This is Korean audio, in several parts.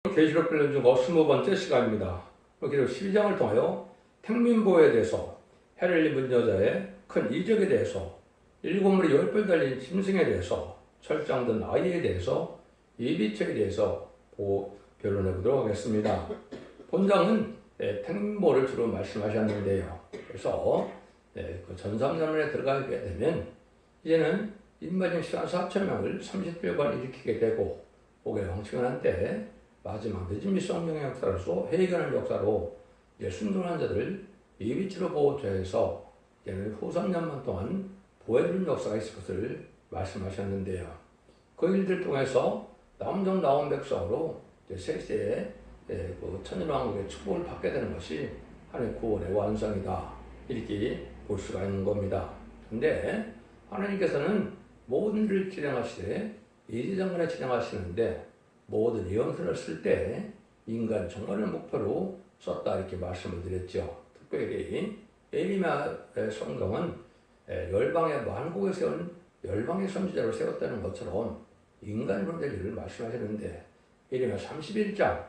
계시록 빌려 중 20번째 시간입니다. 계시록 12장을 통하여 택민보에 대해서 해를 입은 여자의 큰 이적에 대해서 일곱 물이 10별 달린 짐승에 대해서 철장든 아이에 대해서 예비처에 대해서 변론해 보도록 하겠습니다. 본장은 택민보를 주로 말씀하셨는데요. 그래서 그 전삼년에 들어가게 되면 이제는 인마진 시간 4천명을 30일간 일으키게 되고 복의 왕칭한 때 마지막 늦은 미 성령의 역사로서 회개하는 역사로 순종한 자들을 예비치로 보호처에서 이제는 후 3년만 동안 보호해주는 역사가 있을 것을 말씀하셨는데요. 그 일들 통해서 남정 나온 백성으로 세세의 천일왕국의 축복을 받게 되는 것이 하나님의 구원의 완성이다. 이렇게 볼 수가 있는 겁니다. 그런데 하나님께서는 모든 일을 진행하시되 이지정간에 진행하시는데 모든 예언서를 쓸 때 인간 정말을 목표로 썼다 이렇게 말씀을 드렸죠. 특별히 에리미야의 성경은 열방의 만국에 세운 열방의 선지자로 세웠다는 것처럼 인간으로 될 일을 말씀하셨는데 에리미야 31장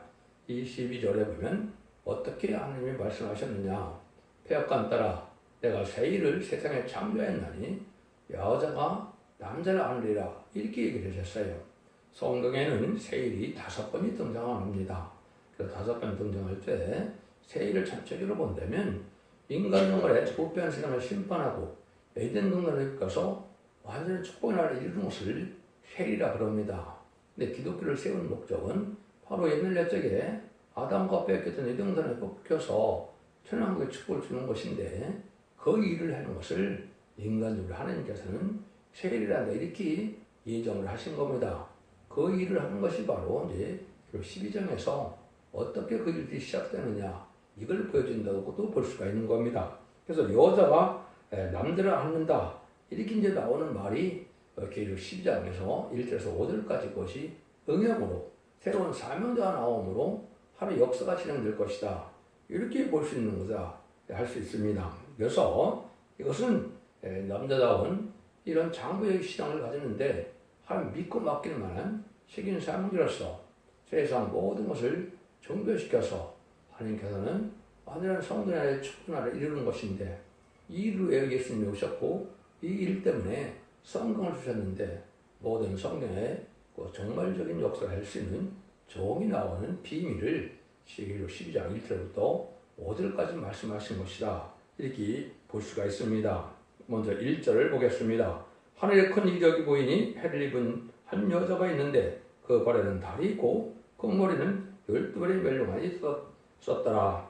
22절에 보면 어떻게 하나님이 말씀하셨느냐. 패역간 따라 내가 새 일을 세상에 창조했나니 여자가 남자를 안으리라 이렇게 얘기를 하셨어요. 성경에는 세일이 5번이 등장합니다. 그래서 5번 등장할 때 세일을 전체적으로 본다면 인간 영혼의 부패한 세상을 심판하고 에덴 동산을 이끌어서 완전히 축복의 나라를 이루는 것을 세일이라 그럽니다. 근데 기독교를 세운 목적은 바로 옛날 옛적에 아담과 뺏겼던 에덴 동산을 뽑혀서 천왕국의 축복을 주는 것인데 그 일을 하는 것을 인간적으로 하나님께서는 세일이란다 이렇게 예정을 하신 겁니다. 그 일을 하는 것이 바로 이제 12장에서 어떻게 그 일이 시작되느냐 이걸 보여준다고 또 볼 수가 있는 겁니다. 그래서 여자가 남들을 안는다 이렇게 이제 나오는 말이 계시록 12장에서 1절에서 5절까지 것이 응역으로 새로운 사명자가 나옴으로 하나의 역사가 진행될 것이다. 이렇게 볼 수 있는 거다 할 수 있습니다. 그래서 이것은 남자다운 이런 장부의 시장을 가졌는데 하나님 믿고 맡길 만한 책임 사명자로서 세상 모든 것을 정교시켜서 하나님께서는 완전한 성도의 축복나라를 이루는 것인데 이 일을 위해 예수님이 오셨고 이 일 때문에 성경을 주셨는데 모든 성경의 정말적인 역사를 할 수 있는 종이 나오는 비밀을 계시록 12장 1절부터 5절까지 말씀하신 것이다. 이렇게 볼 수가 있습니다. 먼저 1절을 보겠습니다. 하늘에 큰 이적이 보이니 해를 입은 한 여자가 있는데 그 발에는 달이 있고 그 머리는 12벌의 멜로만이 썼더라.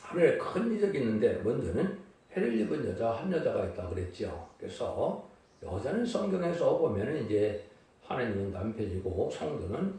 하늘에 큰 이적이 있는데 먼저는 해를 입은 여자 한 여자가 있다 그랬죠. 그래서 여자는 성경에서 보면은 이제 하나님은 남편이고 성도는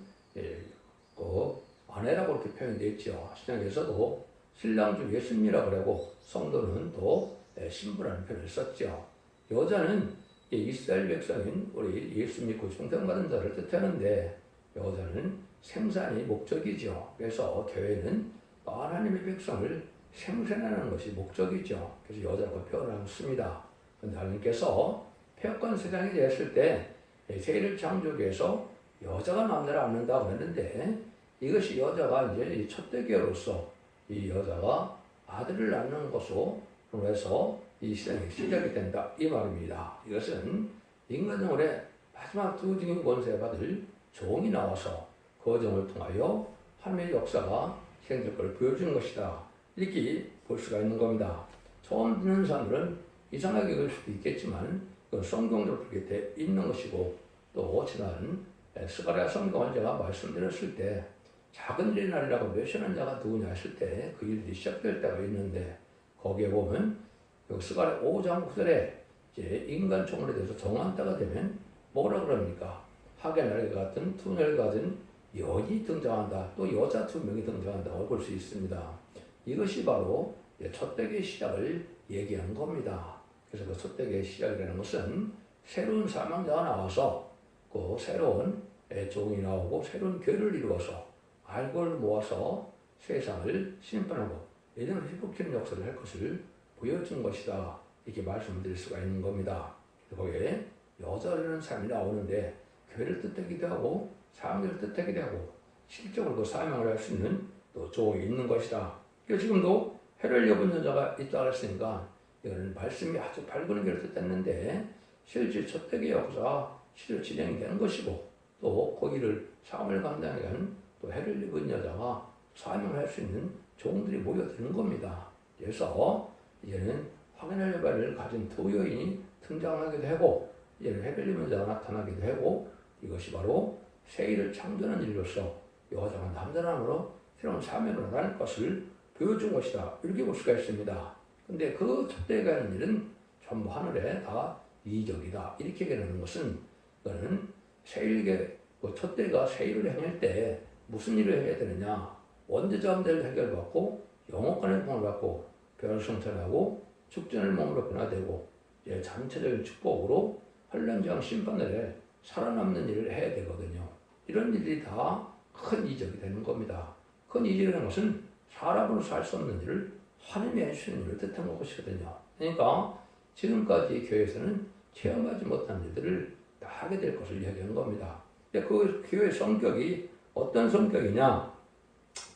그 아내라고 이렇게 표현되어 있죠. 신약에서도 신랑 중 예수님이라고 그러고 성도는 또 신부라는 표현을 썼죠. 여자는 이스라엘 백성인 우리 예수 믿고 중생받은 자를 뜻하는데 여자는 생산이 목적이죠. 그래서 교회는 하나님의 백성을 생산하는 것이 목적이죠. 그래서 여자라고 표현을 씁니다. 그런데 하나님께서 폐역한 세상이 되었을 때 세일을 창조하기 위해서 여자가 남자를 안는다고 했는데 이것이 여자가 이제 첫대교로서 이 여자가 아들을 낳는 것으로 해서 이 시장이 시작이 된다 이 말입니다. 이것은 인간정월의 마지막 두 증인 권세를 받을 종이 나와서 그 종을 통하여 하나님의 역사가 시행될 것을 보여주는 것이다. 이렇게 볼 수가 있는 겁니다. 처음 듣는 사람들은 이상하게 볼 수도 있겠지만 성경적으로 그렇게 돼 있는 것이고 또 지난 스가랴 성경을 제가 말씀드렸을 때 작은 일의 날이라고 멸시하는 자가 누구냐 했을 때 그 일이 시작될 때가 있는데 거기에 보면 스가랴 5장 9절에 이제 인간 총을에 대해서 정한 때가 되면 뭐라 그럽니까? 하게 날개 같은 투넬 같은 여인이 등장한다. 또 여자 2명이 등장한다고 볼 수 있습니다. 이것이 바로 첫대기의 시작을 얘기하는 겁니다. 그래서 그 첫대기의 시작이라는 것은 새로운 사명자가 나와서 그 새로운 종이 나오고 새로운 교회를 이루어서 알고를 모아서 세상을 심판하고 예전을 회복시키는 역사를 할 것을 보여준 것이다. 이렇게 말씀을 드릴 수가 있는 겁니다. 거기에 여자라는 사람이 나오는데 교회를 뜻하기도 하고 사람들을 뜻하기도 하고 실적으로 그 사명을 할 수 있는 또 조응이 있는 것이다. 그래서 지금도 해를 여분 여자가 있다고 했으니까 이거는 말씀이 아주 밝은 길을 뜻했는데 실제 첫대기 역사 실로 진행이 된 것이고 또 거기를 사명을 감당하기 위한 또 해를 입은 여자가 사명을 할 수 있는 종들이 모여드는 겁니다. 그래서 이제는 확인할 바를 가진 두 여인이 등장하기도 하고 이제는 해를 입은 여자가 나타나기도 하고 이것이 바로 새 일을 창조하는 일로서 여자가 남자랑으로 새로운 사명을 하는 것을 보여준 것이다. 이렇게 볼 수가 있습니다. 근데 그 첫대가 하는 일은 전부 하늘에 다 이적이다. 이렇게 얘기하는 것은 그거는 세일계 첫대가 새 일을 행할 때 무슨 일을 해야 되느냐? 원죄자음대를 해결받고 영원간의 복을 받고 변성천하고 축전을 몸으로 변화되고 전체적인 축복으로 환란장 심판을 살아남는 일을 해야 되거든요. 이런 일이 다 큰 이적이 되는 겁니다. 큰 이적이라는 것은 사람으로 살 수 없는 일을 하나님이 해주시는 일을 뜻하는 것이거든요. 그러니까 지금까지 교회에서는 체험하지 못한 일들을 다 하게 될 것을 이야기한 겁니다. 근데 그 교회의 성격이 어떤 성격이냐?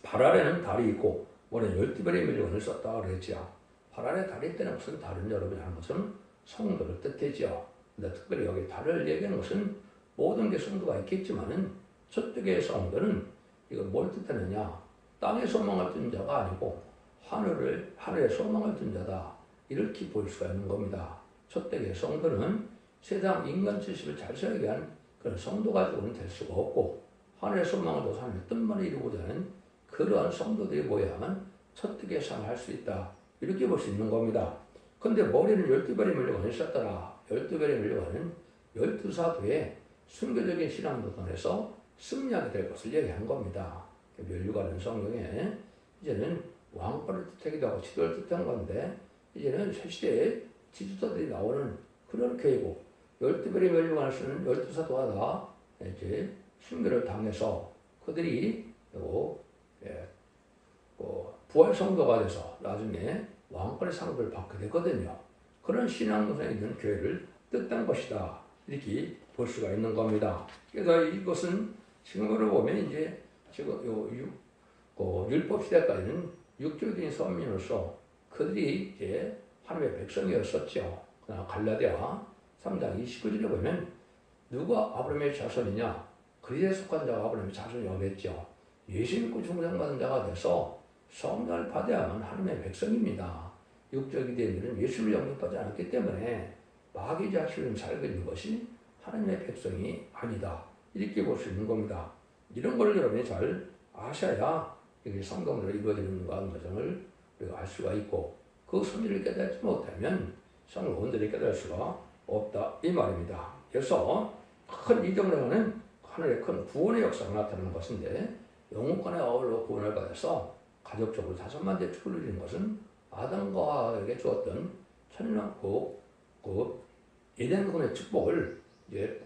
발 아래는 달이 있고 원래 12별의 밀려원을 썼다고 그랬죠. 발 아래 달이 있다는 것은 다른 여러분이 하는 것은 성도를 뜻하죠. 근데 특별히 여기 달을 얘기하는 것은 모든 게 성도가 있겠지만은 저쪽의 성도는 이거 뭘 뜻하느냐? 땅에 소망을 둔 자가 아니고 하늘에 소망을 둔 자다. 이렇게 볼 수가 있는 겁니다. 저쪽의 성도는 세상 인간 지식을 잘 살기 위한 그런 성도 가지고는 될 수가 없고 하늘의 소망을 둬서 하나님의 뜻만을 이루고자 하는 그러한 성도들이 모여야만 저쪽의 삶을 할 수 있다. 이렇게 볼 수 있는 겁니다. 근데 머리는 12별의 밀려관을 있었더라. 12별의 밀려관은 12사도의 순교적인 신앙도전에서 승리하게 될 것을 얘기한 겁니다. 멸류관은 성경에 이제는 왕권을 뜻하기도 하고 지도를 뜻한 건데 이제는 새 시대에 지도자들이 나오는 그런 교회고 12별의 멸류관을 쓰는 12사도가 다 이제 순교를 당해서 그들이 부활 성도가 돼서 나중에 왕권의 상급을 받게 되거든요. 그런 신앙도전에 있는 교회를 뜻한 것이다. 이렇게 볼 수가 있는 겁니다. 그래서 이것은 지금으로 보면 이제 지금 율법 시대까지는 육적인 선민으로서 그들이 이제 하나님의 백성이었었죠. 그러나 갈라디아 3장 29절에 보면 누가 아브라함의 자손이냐? 그리스도에 속한 자가 아브라함의 자손이라고 했죠. 예수 믿고 중생받은 자가 돼서 성령을 받아야만 하나님의 백성입니다. 육적이 된 일은 예수를 영접하지 않았기 때문에 마귀 자신을 살고 있는 것이 하나님의 백성이 아니다. 이렇게 볼 수 있는 겁니다. 이런 걸 여러분이 잘 아셔야 이게 성경으로 이루어지는가 하는 과정을 우리가 알 수가 있고 그 선의를 깨닫지 못하면 성을 온전히 깨달을 수가 없다. 이 말입니다. 그래서 큰 이정령은 하늘의 큰 구원의 역사가 나타나는 것인데 영혼권의 아울러 구원을 받아서 가족적으로 5만 대 축을 누리는 것은 아담과 하와에게 주었던 천년왕국 그 에덴군의 축복을 이제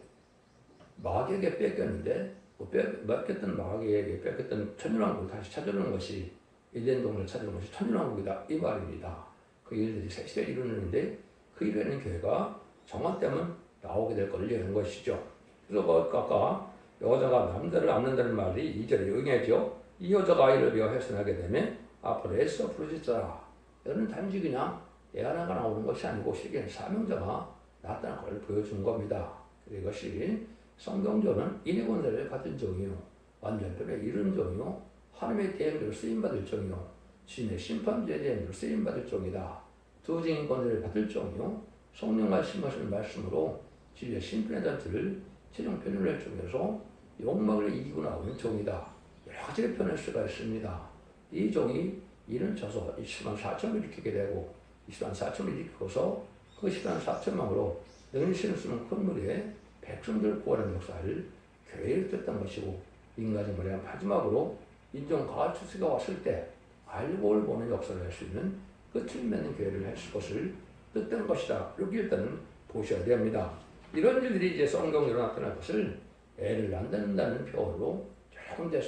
마귀에게 뺏겼는데 뺏겼던 마귀에게 뺏겼던 천년왕국을 다시 찾아오는 것이 에덴동을 찾아오는 것이 천년왕국이다 이 말입니다. 그 일들이 새 시대에 이루어지는데 그 이루어지는 교회가 정화되면 나오게 될 것을 얘기한 것이죠. 그래서 아까 여자가 남자를 안는다는 말이 2절에 응해죠. 이 여자가 아이를 비워 훼손하게 되면 앞으로 애써 부르짖어라. 이거는 단지 그냥 애 하나가 나오는 것이 아니고 실제는 사명자가 나타난 걸 보여준 겁니다. 이것이 성경적으로는 인의 권세를 받은 종이요 완전편에 이른 종이요 하나님의 대행으로 쓰임받을 종이요 주님의 심판주의 대행으로 쓰임받을 종이다. 두 증인 권세를 받을 종이요 성령 말씀하시는 말씀으로 주의 심판의 잔치를 최종 표현할 종이어서 욕망을 이기고 나오는 종이다. 여러 가지를 표현할 수가 있습니다. 이 종이 일을 쳐서 10만 4천을 일으키게 되고 10만 4천을 일으켜서 그 10만 4천망으로 능신을 쓰는 큰 무리에 백성들을 구하는 역사를 교회를 뜻한 것이고 인간이 뭐냐 마지막으로 인종 가을 추수가 왔을 때 알고를 보는 역사를 할 수 있는 끝을 맺는 교회를 했을 것을 뜻한 것이다. 이렇게 일단은 보셔야 됩니다. 이런 일들이 이제 성경으로 나타날 것을 애를 낳는다는 표현으로 여러 군데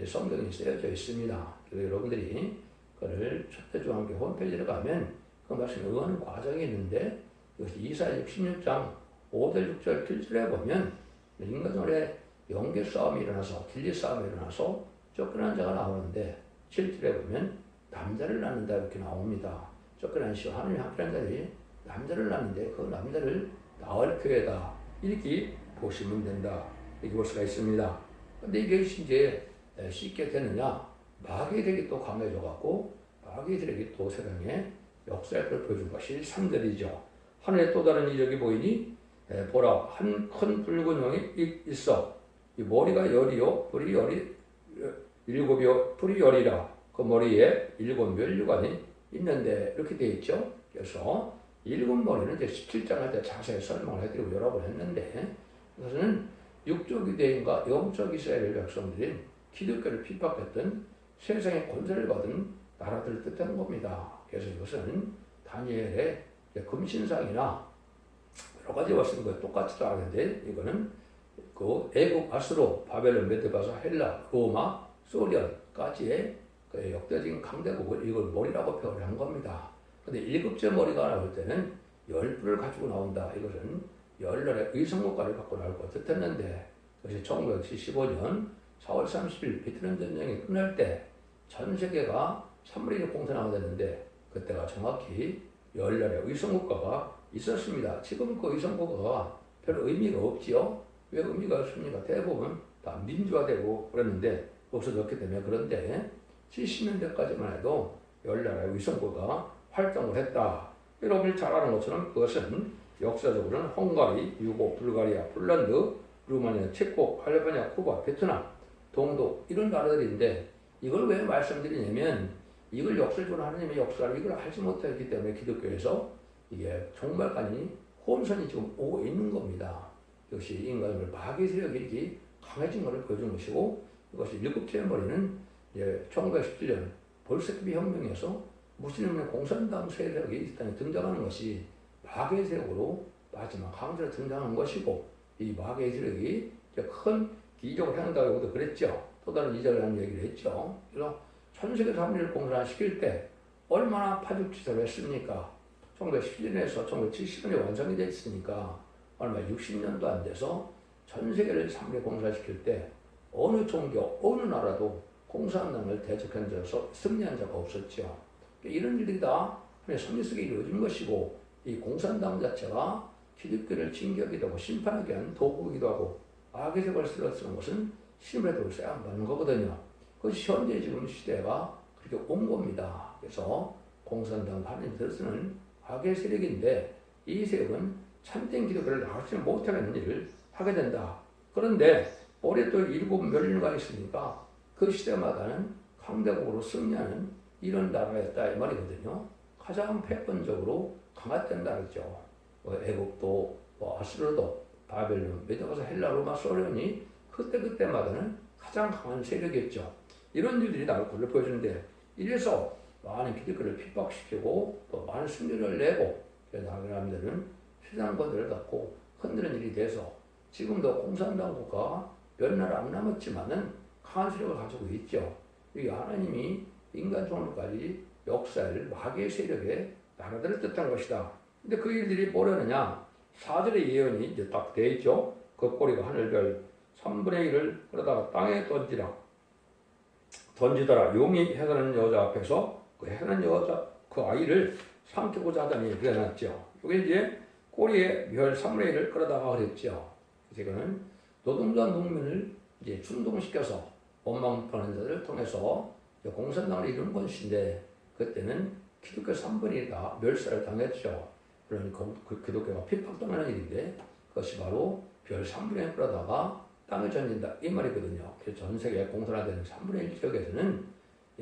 성경이 쓰여져 있습니다. 그래서 여러분들이 그걸 첫대중앙교 홈페이지에 가면 그 말씀을 의하는 과정이 있는데 이것이 이사야 66장 5절 6절 7절에 보면 인간들의 영계 싸움이 일어나서 길리 싸움이 일어나서 쫓겨난 자가 나오는데 7절에 보면 남자를 낳는다 이렇게 나옵니다. 쫓겨난 시와 하나님이 함께한 자들이 남자를 낳는데 그 남자를 낳을 교회다 이렇게 보시면 된다 이렇게 볼 수가 있습니다. 근데 이게 이제 쉽게 되느냐? 마귀의 세력이 또 강해져 갖고 마귀의 세력이 또 세상에 역사를 보여준 것이 3절이죠. 하늘에 또 다른 이적이 보이니 보라 한 큰 붉은 용이 있어 이 머리가 열이요 불이 열이 일곱이요 불이 열이라 그 머리에 일곱 면류관이 있는데 이렇게 되어 있죠. 그래서 일곱 머리는 이제 17장 할 때 자세히 설명을 해드리고 여러 번 했는데 그것은 육적 유대인과 영적 이스라엘 백성들이 기독교를 핍박했던 세상의 권세를 받은 나라들을 뜻하는 겁니다. 그래서 이것은 다니엘의 금신상이나 여러 가지 왔으면 그 똑같지도 않은데 이거는 그 애국, 아수르, 바벨론, 메드바사, 헬라, 로마, 소련까지의 그 역대적인 강대국을 이걸 머리라고 표현을 한 겁니다. 근데 일곱째 머리가 나올 때는 열불을 가지고 나온다. 이것은 열날의 의성국가를 갖고 나올 것 뜻했는데 그것이 1975년 4월 30일 베트남 전쟁이 끝날 때 전 세계가 3분의 1 공산화가 됐는데 그때가 정확히 열날의 의성국가가 있었습니다. 지금 그 의성국가가 별 의미가 없지요. 왜 의미가 없습니까? 대부분 다 민주화되고 그랬는데 없어졌기 때문에. 그런데 70년대까지만 해도 열나라의 의성국가가 활동을 했다. 여러분이 잘 아는 것처럼 그것은 역사적으로는 헝가리, 유고, 불가리아, 폴란드, 루마니아, 체코, 알바니아, 쿠바, 베트남, 동독 이런 나라들인데 이걸 왜 말씀드리냐면 이걸 역설적으로 하나님의 역사를 이걸 알지 못했기 때문에 기독교에서 이게 종말까지 혼선이 지금 오고 있는 겁니다. 역시 인간을 마귀의 세력이 이렇게 강해진 것을 보여준 것이고 이것이 일곱째 머리는 이제 1917년 볼셰비키 혁명에서 무슬림의 공산당 세력이 이 땅에 등장하는 것이 마귀의 세력으로 마지막 강제로 등장한 것이고 이 마귀의 세력이 큰 기적을 행한다고도 그랬죠. 또 다른 이적이라는 얘기를 했죠. 그래서 전 세계 3일을 공산화시킬 때 얼마나 파죽지세를 했습니까? 1917년에서 1970년에 완성이 됐으니까 얼마 60년도 안 돼서 전 세계를 3일에 공산화시킬 때 어느 종교, 어느 나라도 공산당을 대적한 자로서 승리한 자가 없었죠. 이런 일들이 다 섭리 속에 이루어진 것이고 이 공산당 자체가 기독교를 징계하기도 하고 심판하기 위한 도구이기도 하고 악의 색을 쓰는 것은 심의 돌쇠 안 받는 거거든요. 그것이 현재 지금 시대가 그렇게 온 겁니다. 그래서 공산당 하나님들은 악의 세력인데 이 세력은 참된 기독교를 나가지 못하는 일을 하게 된다. 그런데 올해 또 일곱 멸류가 있으니까 그 시대마다는 강대국으로 승리하는 이런 나라였다 이 말이거든요. 가장 패권적으로 강화된 나라죠. 애국도, 아수르도, 바벨론, 메드바사, 헬라, 로마, 소련이 그때마다는 가장 강한 세력이었죠. 이런 일들이 나올 것을 보여주는데 이래서 많은 기독교를 핍박시키고 또 많은 승리를 내고 나라들은 세상 권세를 갖고 흔드는 일이 돼서 지금도 공산당 국가가 몇 나라 안 남았지만은 강한 세력을 가지고 있죠. 이 하나님이 인간 종말까지 역사를 마귀의 세력의 나라들을 뜻한 것이다. 근데 그 일들이 뭐라느냐? 4절의 예언이 이제 딱 돼 있죠. 그 꼬리가 하늘별 3분의 1을 그러다가 땅에 던지더라. 용이 해가는 여자 앞에서 그 해가는 여자 그 아이를 삼키고자 하더니 그래놨죠. 이게 이제 꼬리에 별 3분의 1을 끌어다가 그랬죠. 그래서 이거는 노동자 농민을 이제 충동시켜서 원망하는 자들을 통해서 공산당을 이루는 것인데 그때는 기독교 3분의 1이 다 멸살을 당했죠. 그러니까 그 기독교가 핍박당하는 일인데 그것이 바로 별 3분의 1을 끌어다가 땅을 전진다 이 말이거든요. 그래서 전 세계 공산화되는 3분의 1 지역에서는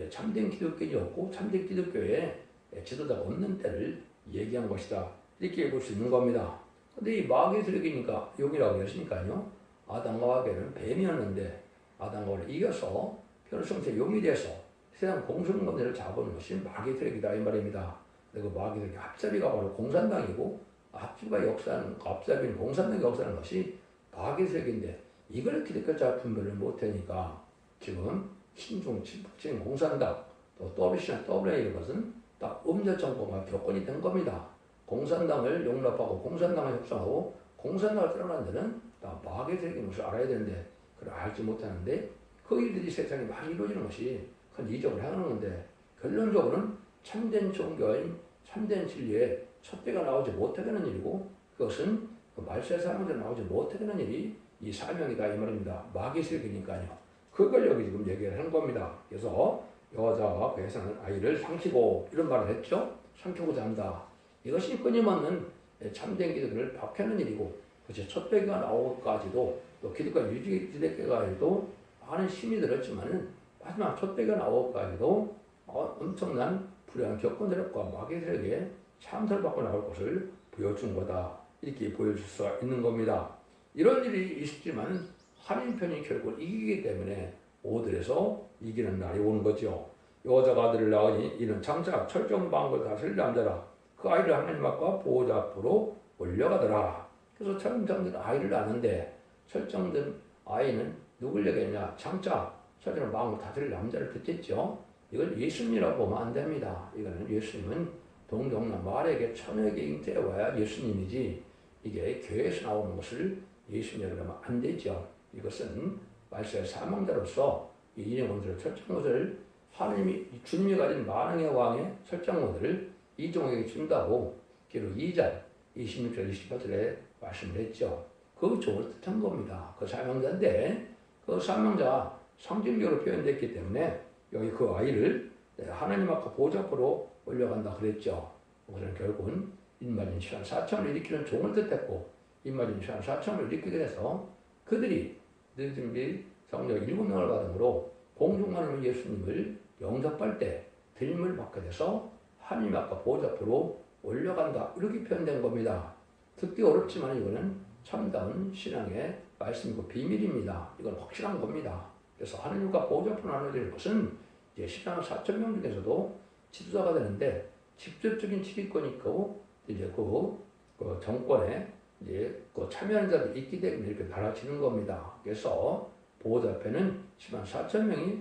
참된 기독교인이 없고 참된 기독교의 지도자가 없는 때를 얘기한 것이다. 이렇게 볼 수 있는 겁니다. 근데 이 마귀의 세력이니까 용이라고 했으니까요. 아담과 하게는 뱀이었는데 아담과 하를 이겨서 변성체 용이 돼서 세상 공산권을 잡은 것이 마귀의 세력이다 이 말입니다. 그리고 마귀의 세력이 앞잡이가 바로 공산당이고 앞잡이가 역사하는 앞잡이는 공산당이 역사하는 것이 마귀의 세력인데 이걸 기독교자 분별을 못하니까 지금 신중, 친북적인 공산당, 또 WC나 WA 이런 것은 딱 음녀 정권과 교권이 된 겁니다. 공산당을 용납하고 공산당을 협상하고 공산당을 떠나는 데는 다 마귀의 세력인 것을 알아야 되는데 그걸 알지 못하는데 그 일들이 세상에 많이 이루어지는 것이 큰 이적을 행하는 건데 결론적으로는 참된 종교인 참된 진리에 촛대가 나오지 못하게 하는 일이고 그것은 그 말세 사람들 나오지 못하게 하는 일이 이 사명이다 이 말입니다. 마귀세계니까요. 그걸 여기 지금 얘기를 하는 겁니다. 그래서 여자가 배에서는 아이를 삼키고 이런 말을 했죠. 삼키고자 한다. 이것이 끊임없는 참된 기독교를 박해하는 일이고 그렇지 촛대가 나오기까지도 또 기독교 유지기대까지도 많은 힘이 들었지만은 마지막 촛대가 나오기까지도 엄청난 불행한 겪어내렸과 마귀 세력에 참살을 받고 나올 것을 보여준 거다. 이렇게 보여줄 수가 있는 겁니다. 이런 일이 있었지만 하나님 편이 결국 이기기 때문에 오들에서 이기는 날이 오는 거죠. 여자가 아들을 낳으니 이는 장차 철저한 방법을 다스릴 남자라. 그 아이를 하나님 앞과 보호자 앞으로 올려가더라. 그래서 철정된 아이를 낳는데 철정된 아이는 누굴 얘기했냐? 장차 철저한 방법을 다스릴 남자를 뜻했죠. 이걸 예수님이라고 보면 안 됩니다. 이거는 예수님은 동정남 말에게 천에게 잉태해 와야 예수님이지 이게 교회에서 나오는 것을 예수님이라고 하면 안 되죠. 이것은 말세의 사망자로서 이 인형원들을 철저한 것을 하나님이 주님이 가진 만왕의 왕의 철저한 것을 이종에게 준다고 기록 2장 26절 28절에 말씀을 했죠. 그 종을 뜻한 겁니다. 그 사명자인데 그 사명자 상징적으로 표현됐기 때문에 여기 그 아이를 하나님 앞과 보좌 앞으로 올려간다 그랬죠. 그는 결국은 인마진 시한 4천을 일으키는 종을 뜻했고 인마진 시한 4천을 일으키게 돼서 그들이 너희들이 성령 7명을 받음으로 공중하는 예수님을 영접할 때 들림을 받게 돼서 하나님 앞과 보좌 앞으로 올려간다 이렇게 표현된 겁니다. 듣기 어렵지만 이거는 참다운 신앙의 말씀이고 비밀입니다. 이건 확실한 겁니다. 그래서 하나님과 보좌 앞으로 나눠질 것은 이제 신앙 4,000명 중에서도 지도자가 되는데 직접적인 지휘권이 있고 이제 그 정권에 이제 그 참여하는 자들이 있기 때문에 이렇게 달라지는 겁니다. 그래서 보호자 앞에는 104,000명이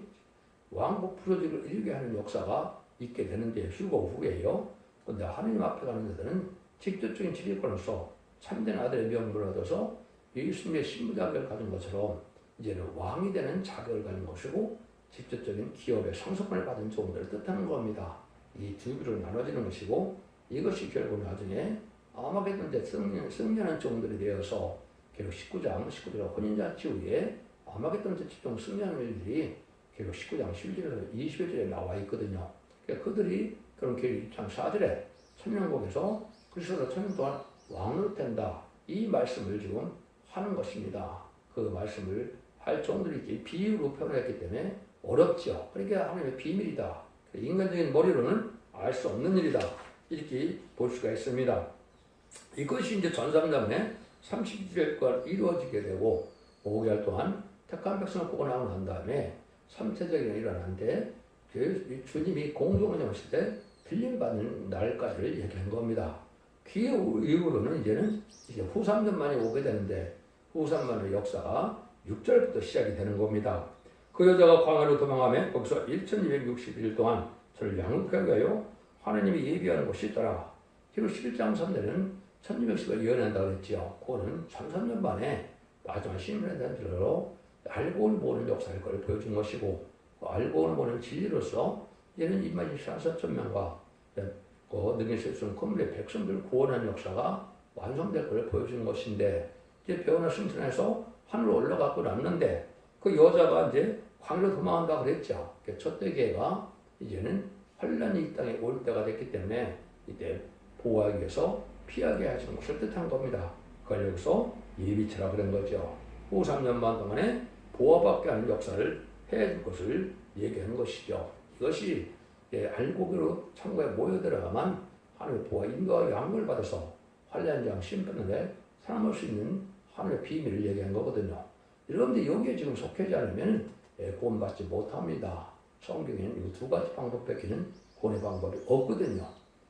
왕복 부서지를 이루게 하는 역사가 있게 되는데 휴거 후에요. 그런데 하나님 앞에 가는 자들은 직접적인 지휘권으로서 참된 아들의 명분을 얻어서 예수님의 신부자격을 가진 것처럼 이제는 왕이 되는 자격을 가진 것이고 직접적인 기업의 상속권을 받은 종들을 뜻하는 겁니다. 이 두 부로 나눠지는 것이고 이것이 결국 나중에 아마겟돈 때 승리하는 종들이 되어서 결국 19장 혼인잔치 후에 아마겟돈 때 집중 승리하는 일들이 결국 19장 11절에서 21절에 나와 있거든요. 그러니까 그들이 그런 결국 2장 4절에 천년국에서 그리스도가 천년 동안 왕으로 된다. 이 말씀을 지금 하는 것입니다. 그 말씀을 할 종들이 비유로 표현했기 때문에 어렵죠. 그러니까 하나님의 비밀이다. 인간적인 머리로는 알 수 없는 일이다. 이렇게 볼 수가 있습니다. 이것이 이제 전삼장의 30일간 이루어지게 되고 5개월 동안 택한 백성을 뽑아 나오고 난 다음에 3차적인 일이 일어나는데 주님이 공중을 오실 때 들림받는 날까지를 얘기한 겁니다. 그 이후로는 이제는 이제 후 3년만에 오게 되는데 후 3년의 역사가 6절부터 시작이 되는 겁니다. 그 여자가 광야로 도망하며 거기서 1261일 동안 저를 양육하게 하여 하나님이 예비하는 곳이 있더라. 히로 11장 3절은 1200시가 예언한다고 그랬지요. 그거는 3년 만에 마지막 신문에 대한 들로 알고는 보는 역사일 걸 보여준 것이고 그 알고는 보는 진리로서 이제는 입맞은 4,000명과 능히 쓸수는 건물의 백성들을 구원하는 역사가 완성될 걸 보여준 것인데 이제 변화 승천해서 하늘로 올라가고 났는데 그 여자가 이제 광야로 도망한다 그랬죠. 첫 대계가 이제는 환란이 이 땅에 올 때가 됐기 때문에 이때 보호하기 위해서 피하게 하시는 것을 뜻한 겁니다. 그걸 여기서 예비체라 그런 거죠. 후 3년만 동안에 보호받게 하는 역사를 해줄 것을 얘기하는 것이죠. 이것이 알고기로 천국에 모여 들어가만 하나님의 보호와 인도와 양을 받아서 환란장 심판을 살아남을 수 있는 하나님의 비밀을 얘기한 거거든요. 여러분들 여기에 지금 속하지 않으면 구원받지 못합니다. 성경에는 이 두 가지 방법밖에는 구원의 방법이 없거든요.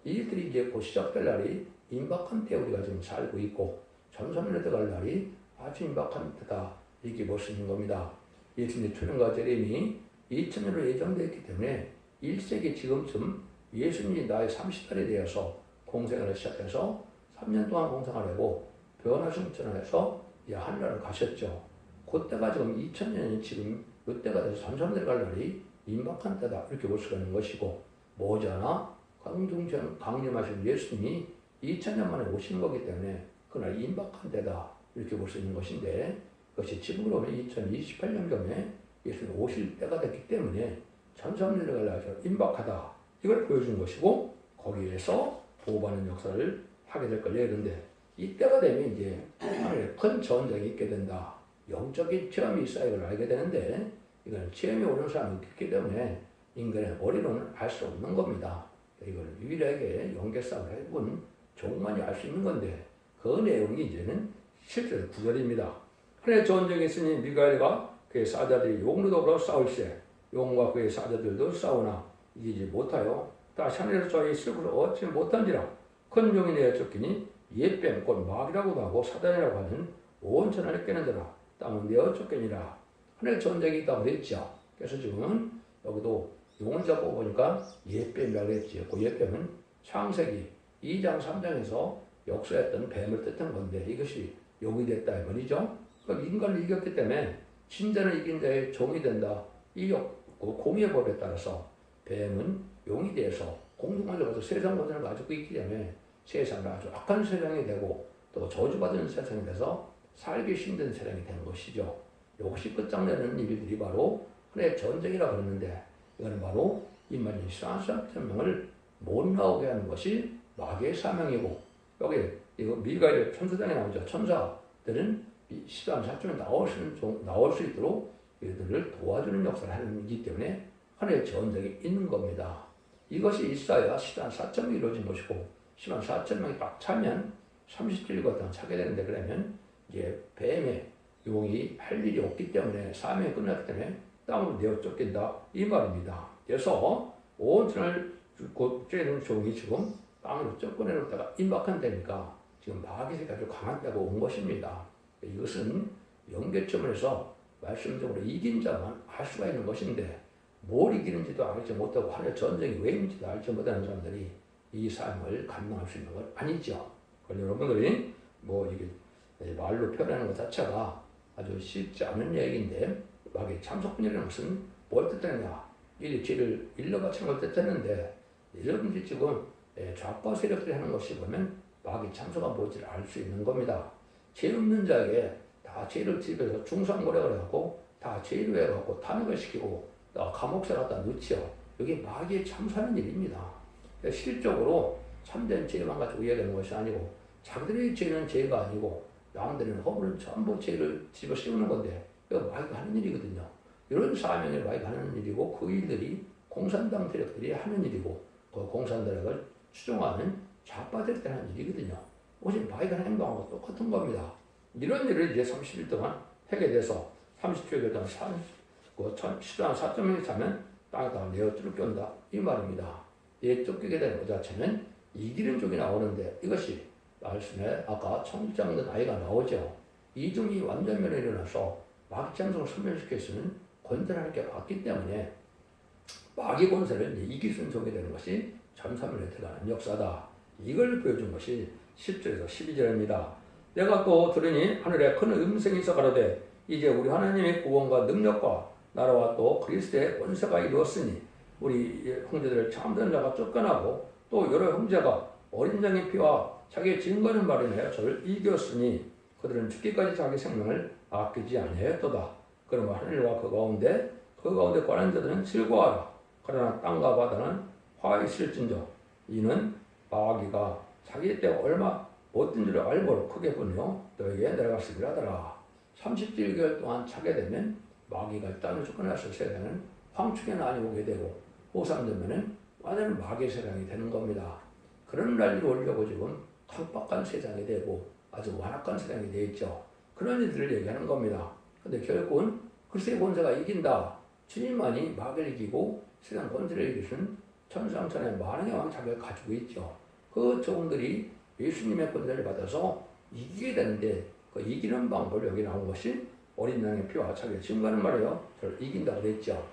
이 일들이 이제 곧 시작될 날이 임박한 때 우리가 지금 살고 있고 전소년에 들어갈 날이 아주 임박한 때다. 이렇게 볼 수 있는 겁니다. 예수님의 출현과 재림이 2000년으로 예정되어 있기 때문에 1세기 지금쯤 예수님이 나이 30살이 되어서 공생활을 시작해서 3년 동안 공생활을 하고 변화승천을 해서 하늘나라를 가셨죠. 그때가 지금 2000년이 지금 그때가 돼서 삼삼들이 갈 날이 임박한 때다 이렇게 볼 수가 있는 것이고 머지않아 강림하신 예수님이 2000년 만에 오시는 거기 때문에 그날 임박한 때다 이렇게 볼 수 있는 것인데 그것이 지금으로 보면 2028년경에 예수님이 오실 때가 됐기 때문에 삼삼들이 갈 날이 임박하다 이걸 보여준 것이고 거기에서 보호받는 역사를 하게 될 걸요. 그런데 이때가 되면 이제 하늘에 큰 전쟁이 있게 된다. 영적인 체험이 있어야 이걸 알게 되는데 이건 체험이 오는 사람이 없기 때문에 인간의 머리로는 알 수 없는 겁니다. 이걸 유일하게 연계성을 해본 종만이 알 수 있는 건데 그 내용이 이제는 실제로 구절입니다. 하늘에 전쟁이 있으니 미가엘과 그의 사자들이 용으로 더불어 싸울세 용과 그의 사자들도 싸우나 이기지 못하여 다시 하늘에서 저희 실구를 얻지 못한지라 큰 용이 내어 쫓기니 옛뱀 곧 마귀라고도 하고 사단이라고 하는 온 천하를 깨는 자라 땅은 내어 쫓기니라. 하늘에 전쟁이 있다고 했죠. 그래서 지금은 여기도 용을 잡고 보니까 옛뱀이라고 했지요. 그 옛뱀은 창세기 2장 3장에서 역사했던 뱀을 뜻한 건데 이것이 용이 됐다 이 말이죠. 그러니까 인간을 이겼기 때문에 진짜를 이긴 자의 종이 된다. 이 공의의 법에 따라서 뱀은 용이 돼서 공동관계로서 세상 권한을 가지고 있기 때문에 세상을 아주 악한 세상이 되고 또 저주받은 세상이 돼서 살기 힘든 세상이 되는 것이죠. 이것이 끝장내는 일들이 바로 하나의 전쟁이라고 그러는데 이거는 바로 인간이 이스라엘 못 나오게 하는 것이 마귀의 사명이고 여기 이거 미가엘 천사장에 나오죠. 천사들은 시간 사점에 나올 수 있도록 이들을 도와주는 역사를 하는 이기 때문에 하나의 전쟁이 있는 겁니다. 이것이 있어야 시간 4점이 이루어진 것이고 시간 4점이 딱 차면 37일과 차게 되는데 그러면 이제 뱀의 용이 할 일이 없기 때문에 사명이 끝났기 때문에 땅으로 내어 쫓긴다 이 말입니다. 그래서 온 천을 쬐는 종이 지금 땅으로 쫓겨내놓다가 임박한 데니까 지금 마귀가 아주 강한 때가 온 것입니다. 이것은 연계점에서 말씀적으로 이긴 자만 알 수가 있는 것인데 뭘 이기는지도 알지 못하고 하늘 전쟁이 왜 있는지도 알지 못하는 사람들이 이 삶을 감당할 수 있는 건 아니죠. 그런데 여러분들이 뭐 이게 말로 표현하는 것 자체가 아주 쉽지 않은 얘기인데 마귀 참석분이라는 것은 뭘 뜻하느냐 이 죄를 일러 바치는 걸 뜻했는데 여러분들이 지금 좌파 세력들이 하는 것이 보면 마귀 참석한 뭔지를 알 수 있는 겁니다. 죄 없는 자에게 다 죄를 집에서 중상고래를 해갖고 다 죄를 해갖고 탄핵을 시키고 감옥에 갖다 넣지요. 이게 마귀의 참사하는 일입니다. 실적으로 참된 죄만 가지고 이야기하는 것이 아니고 자기들의 죄는 죄가 아니고 남들은 허물은 전부 죄를 집어 씌우는 건데 이거 마귀가 하는 일이거든요. 이런 사명을 마귀가 하는 일이고 그 일들이 공산당 세력들이 하는 일이고 그 공산당을 추종하는 좌파들이 하는 일이거든요. 오직 마귀가 하는 행동하고 똑같은 겁니다. 이런 일을 이제 30일 동안 하게 돼서 30일 동안 시간 4.0이 차면 땅에다가 내어 쫓겨온다 이 말입니다. 이 쫓기게 되는 것 자체는 이기는 쪽이 나오는데 이것이 말씀에 아까 청장 된 아이가 나오죠. 이중이 완전면에 일어나서 마귀 참성을 소멸시킬 수 있는 권세를 하나님께 받기 때문에 마귀 권세를 이길 수 있는 종이 되는 것이 전사면에 들어가는 역사다. 이걸 보여준 것이 10절에서 12절입니다. 내가 또 들으니 하늘에 큰 음성이 있어 가로되 이제 우리 하나님의 구원과 능력과 나라와 또 그리스도의 권세가 이루었으니 우리 형제들을 참된 자가 쫓겨나고 또 여러 형제가 어린 양의 피와 자기의 증거는 말이며 저를 이겼으니 그들은 죽기까지 자기 생명을 아끼지 아니하였도다. 그러면 하늘과 그 가운데 관한 자들은 즐거워하라. 그러나 땅과 바다는 화 있을진저 이는 마귀가 자기의 때가 얼마 못된 줄을 알므로 크게 분요 너에게 내려갔으리라 하더라. 37개월 동안 차게 되면 마귀가 땅을 쫓겨나서 세상은 황충에 나뉘게 되고 호상되면은 완전히 마귀의 세상이 되는 겁니다. 그런 날이 오려고 지금 각박한 세상이 되고 아주 완악한 세상이 되어 있죠. 그런 일들을 얘기하는 겁니다. 근데 결국은 그리스도의 권세가 이긴다. 주님만이 마귀를 이기고 세상 권세를 이기신 천상천의 만왕의 왕 자격을 가지고 있죠. 그 종들이 예수님의 권세를 받아서 이기게 되는데 그 이기는 방법을 여기 나온 것이 어린 양의 피와 자기의 증거는 말이에요. 저를 이긴다고 그랬죠.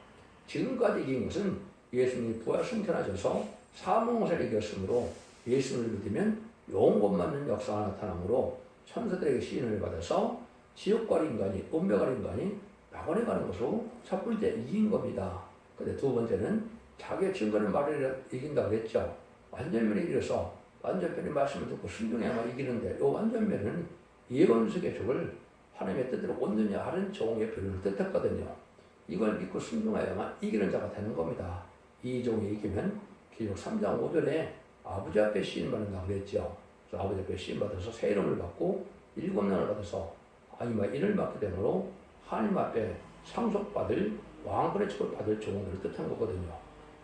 지금까지 이긴 것은 예수님이 부활 승천하셔서 사망을 이겼으므로 예수님을 믿으면 영원 맞는 역사가 나타나므로 천사들에게 시인을 받아서 지옥과 인간이 운명과 인간이 낙원에 가는 것으로 첫 번째 이긴 겁니다. 근데 두 번째는 자기의 증거를 말을 이긴다고 그랬죠. 완전면에 이르러서 완전편의 말씀을 듣고 순종해야만 이기는데 이 완전면은 예언석의 족을 하나님의 뜻대로 온전히 아는 종의 표현을 뜻했거든요. 이걸 믿고 순종하여야만 이기는 자가 되는 겁니다. 이 종이 이기면 기록 3장 5절에 아버지 앞에 시인받는다고 그랬죠. 그래서 아버지 앞에 시인받아서 새 이름을 받고 7년을 받아서 아니면 이를 맡게 되므로 하나님 앞에 상속받을 왕권의 축을 받을 종들을 뜻한 거거든요.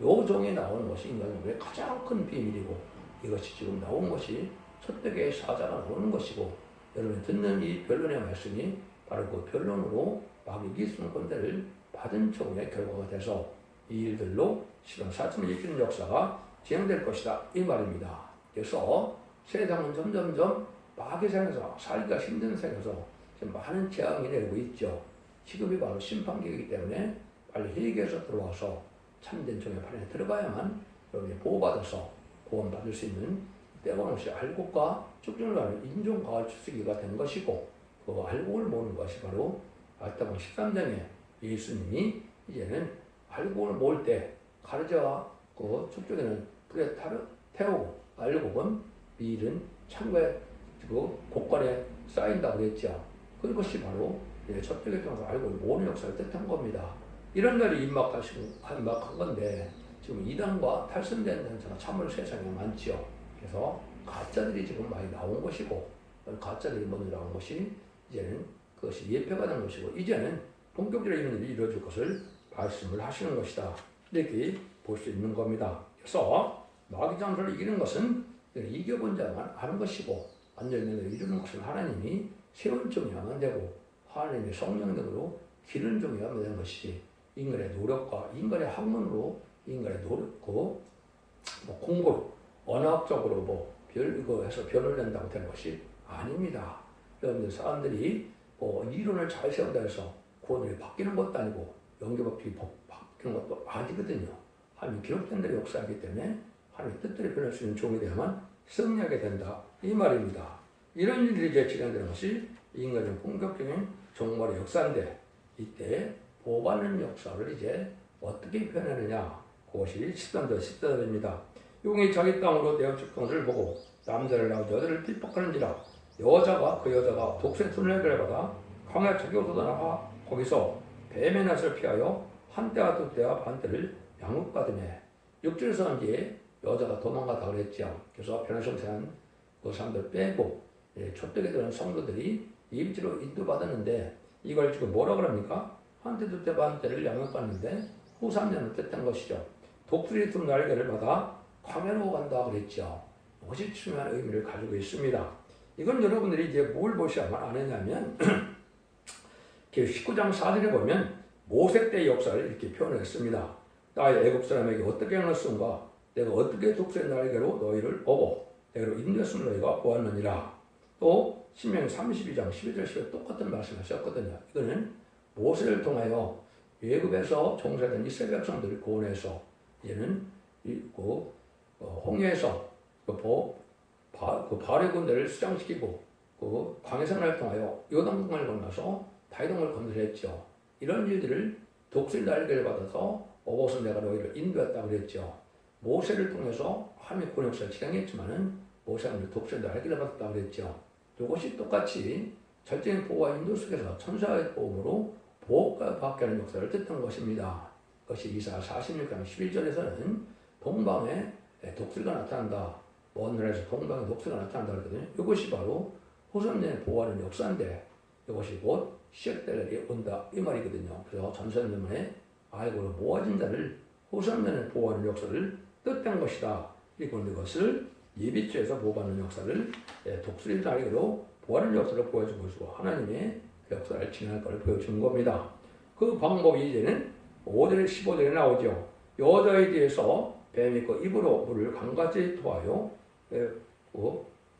요 종에 나오는 것이 인간의 가장 큰 비밀이고 이것이 지금 나온 것이 첫대의 사자가 나오는 것이고 여러분 듣는 이 변론의 말씀이 바로 그 변론으로 마귀 기승권대를 받은 종의 결과가 돼서 이 일들로 시간 4천을 이기는 역사가 진행될 것이다 이 말입니다. 그래서 세상은 점점점 마귀 생에서 살기가 힘든 생에서 많은 재앙이 내리고 있죠. 지금이 바로 심판기이기 때문에 빨리 회개해서 들어와서 참된 종의 판에 들어가야만 여러분이 보호받아서 구원받을 수 있는 때가 오는 것이 알곡과 쭉쭉 가는 인종가을 추수기가 된 것이고 그 알곡을 모으는 것이 바로 마태복음 13장에 예수님이 이제는 알곡을 모을 때 가르자와 그 쭉쭉에는 불에 태우고 알곡은 밀은 창고에 그 곡간에 쌓인다고 그랬죠. 그것이 바로 첫째에 통해서 알곡을 모으는 역사를 뜻한 겁니다. 이런 날이 임박한 건데 지금 이단과 탈선된 단체가 참으로 세상에 많지요. 그래서 가짜들이 지금 많이 나온 것이고 가짜들이 먼저 나온 것이 이제는 그것이 예표가 된 것이고 이제는 본격적으로 이런 일이 이루어질 것을 말씀을 하시는 것이다. 이렇게 볼 수 있는 겁니다. 그래서 마귀 장소를 이기는 것은 이겨본 자만 아는 것이고 완전히 이루는 것은 하나님이 세운 종이야만 되고 하나님의 성령 등으로 기른 종이야만 되는 것이 인간의 노력과 인간의 학문으로 인간의 노력고 공부로 언어학적으로 이거 해서 변을 낸다고 되는 것이 아닙니다. 여러분들 사람들이 이론을 잘 세운다 해서 구원이 바뀌는 것도 아니고 영계법칙이 바뀌는 것도 아니거든요. 하나님 기록된 대로 역사하기 때문에 하나님의 뜻대로 변할 수 있는 종이 되야만 승리하게 된다 이 말입니다. 이런 일들이 이제 진행되는 것이 인간의 본격적인 종말의 역사인데 이때 보호받는 역사를 이제 어떻게 표현하느냐 그것이 13절입니다. 용이 자기 땅으로 내어 축동을 보고 남자를 낳고 여자를 핍박하는지라 여자가 독수리 순례를 받아 광야 저기로도 나가 거기서 뱀의 낯을 피하여 한때와 두때와 반때를 양육받으며 6절에서 이제 여자가 도망가다 그랬죠. 그래서 변화성사한 그 사람들 빼고 촛대게 되는 성도들이 입지로 인도받았는데 이걸 지금 뭐라 그럽니까? 한때 두때 반때를 양육받는데 후 3년을 뜻한 것이죠. 독수리 두 날개를 받아 광야로 간다 그랬죠. 이것이 중요한 의미를 가지고 있습니다. 이건 여러분들이 이제 뭘 보셔야만 아느냐면 19장 4절에 보면 모세 때의 역사를 이렇게 표현했습니다. 나의 애굽 사람에게 어떻게 행했은가? 내가 어떻게 독수리 날개로 너희를 업어 내게로 인도했으면 너희가 보았느니라. 또 신명기 32장 12절 10절 똑같은 말씀을 하셨거든요. 이거는 모세를 통하여 애굽에서 종사된 이스라엘 백성들을 구원해서 이제는 홍해에서 바알의 군대를 수장시키고 그 광해생활을 통하여 요단강을 건너서 다이동을 건너했죠. 이런 일들을 독수리 날개를 받아서 업어서 내가 너희를 인도했다고 그랬죠. 모세를 통해서 하나님의 구원 역사를 진행했지만은 모세가 독수리 날개를 받았다고 그랬죠. 이것이 똑같이 절대적인 보호와 인도 속에서 천사의 보험으로 보호가 받게 하는 역사를 뜻한 것입니다. 그것이 이사야 46장 11절에서는 동방에 독수리가 나타난다. 먼 나라에서 동방에 독수리가 나타난다 그러거든요. 이것이 바로 후손들을 보호하는 역사인데 이것이 곧 시작될 날이 온다 이 말이거든요. 그래서 전선년에 아이고로 모아진 자를 후손들을 보호하는 역사를 뜻한 것이다. 그리고 이것을 예비죄에서 보호받는 역사를 독수리 날개로 보호하는 역사를 보여준 것이고 하나님의 역사를 진행할 것을 보여준 겁니다. 그 방법이 이제는 5절에 15절에 나오죠. 여자에 대해서 뱀이 그 입으로 물을 강같이 토하여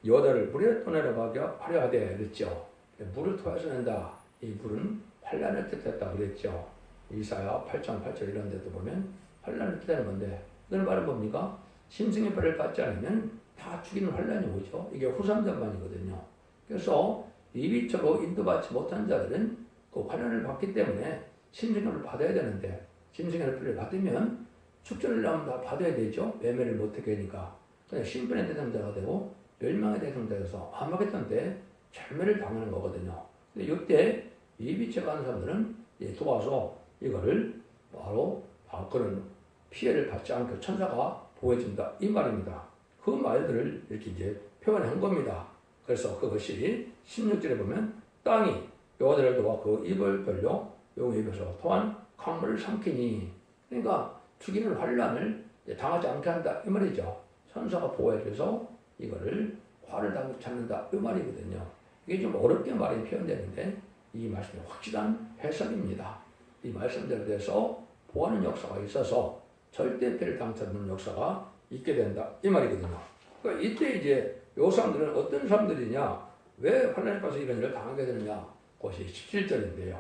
여자를 물에 떠내려가게 하려 하되 그랬죠. 물을 토해서 낸다. 이 물은 환란을 뜻했다 그랬죠. 이사야 8장 8절 이런 데도 보면 환란을 뜻하는 건데 이건 말은 뭡니까? 심승의 벌을 받지 않으면 다 죽이는 환란이 오죠. 이게 후삼전반이거든요. 그래서 예비죄로 인도받지 못한 자들은 그 환란을 받기 때문에 심승을 받아야 되는데 짐승의 혈표를 받으면 축전을 하면 다 받아야 되죠. 매매를 못하게 하니까. 그냥 심판의 대상자가 되고 멸망의 대상자여서 아마겟돈 때 절멸을 당하는 거거든요. 근데 이때 예비죄가 하는 사람들은 도와서 이거를 바로 그런 피해를 받지 않게 천사가 보호해준다 이 말입니다. 그 말들을 이렇게 이제 표현한 겁니다. 그래서 그것이 16절에 보면 땅이 여호와를 도와 그 입을 벌려 용의 입에서 또한 강물을 삼키니, 그러니까 죽이는 환란을 당하지 않게 한다 이 말이죠. 천사가 보호해줘서 이거를 화를 당하지 않는다 이 말이거든요. 이게 좀 어렵게 말이 표현되는데 이 말씀이 확실한 해석입니다. 이 말씀대로 돼서 보호하는 역사가 있어서 절대 피해를 당하지 않는 역사가 있게 된다 이 말이거든요. 그러니까 이때 이제 요 사람들은 어떤 사람들이냐, 왜 환란에 빠져 이런 일을 당하게 되느냐, 그것이 17절인데요.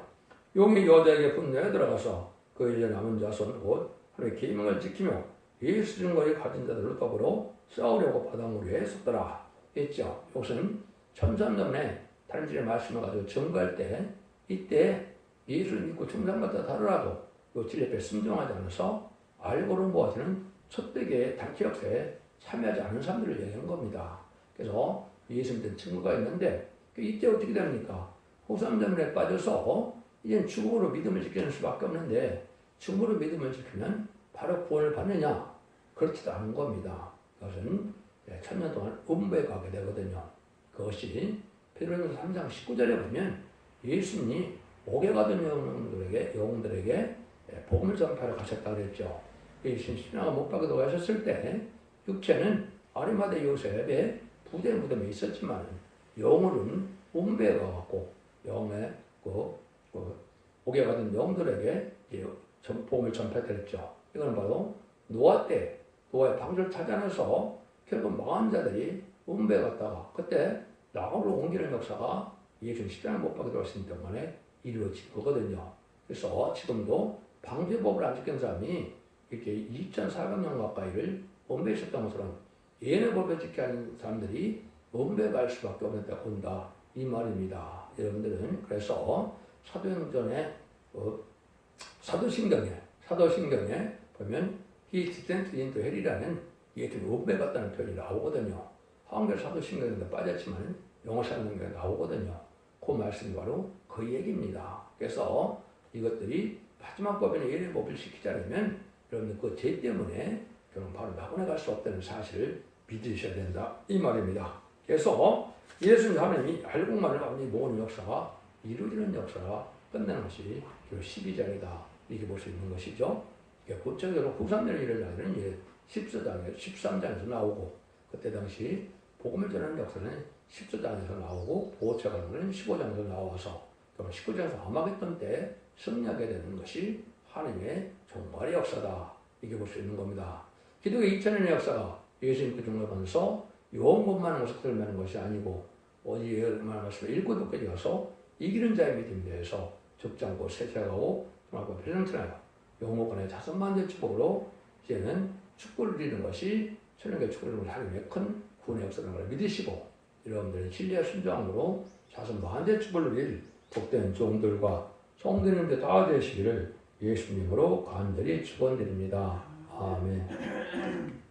용이 여자에게 분노에 들어가서 그 일에 남은 자손 곧 하나님의 계명을 지키며 예수 증거에 가진 자들로 더불어 싸우려고 바닷물 위에 섰더라 했죠. 이것은 천삼년에 다른 질의 말씀을 가지고 증거할 때 이때 예수를 믿고 충성받다 다르라도 요 진리 앞에 순종하지 않아서 알고는 무엇이는 첫대기의 단체 역사에 참여하지 않은 사람들을 얘기하는 겁니다. 그래서 예수 믿는 친구가 있는데 이때 어떻게 됩니까? 호삼자문에 빠져서 이젠 죽음으로 믿음을 지키는 수밖에 없는데 죽음으로 믿음을 지키면 바로 구원을 받느냐? 그렇지도 않은 겁니다. 그것은 천년 동안 음부에 가게 되거든요. 그것이 베드로전서 3장 19절에 보면 예수님이 옥에 가던 영웅들에게 복음을 전파하러 가셨다고 그랬죠. 예수님 십자가 못 박혀 가셨을 때 육체는 아리마대 요셉의 부대 무덤에 있었지만 영혼은 음부에 가갖고 영의 옥에 가던 영들에게 복음을 전파했죠. 이거는 바로 노아 때 노아의 방주를 찾아내서 결국 망한 자들이 음부에 갔다가 그때 낙원으로 옮기는 역사가 예수님 십자가에 못 박혀 들어왔을 동안에 이루어진 거거든요. 그래서 지금도 방주법을 안 지킨 사람이 이렇게 2,400년 가까이를 음부에 있었던 것처럼 예언의 법을 지켜야 하는 사람들이 음부에 갈 수밖에 없다 온다 이 말입니다. 여러분들은 그래서 사도행전에 사도신경에 보면 He descended into hell이라는 예수님 음부에 갔다는 표현이 나오거든요. 한글 사도신경에도 빠졌지만 영어 사도신경에 나오거든요. 그 말씀이 바로 그 얘기입니다. 그래서 이것들이 마지막 법에는 예언의 법을 지키자면 여러분들 그 죄 때문에 결국 바로 낙원에 갈 수 없다는 사실을 믿으셔야 된다 이 말입니다. 그래서 예수님 하나님이 알고만을 완전히 모으는 역사가 이루어지는 역사가 끝나는 것이 12장이다 이렇게 볼 수 있는 것이죠. 구체적으로 후삼년의 일을 나누는 13장에서 나오고 그때 당시 복음을 전하는 역사는 14장에서 나오고 보호체가는 15장에서 나와서 19장에서 아마겟돈 때 승리하게 되는 것이 하나님의 종말의 역사다 이렇게 볼 수 있는 겁니다. 기독의 2000년의 역사가 예수님께 종료하면서 요 것만 모습들을 매는 것이 아니고 어디에 말씀을 읽고 듣까지 가서 이기는 자의 믿음에 대해서 적지 않고 세세하고 정확하고 필연천하여 영혼간의 자선만대 축복으로 이제는 축복을 누리는 것이 천년의 축복을 누리는 하나님의 큰 구원의 역사라는 걸 믿으시고 여러분들의 진리의 순종으로 자선만대 축복을 누릴 복된 종들과 성도님들 다 되시기를 예수님으로 간절히 축원드립니다. 아멘.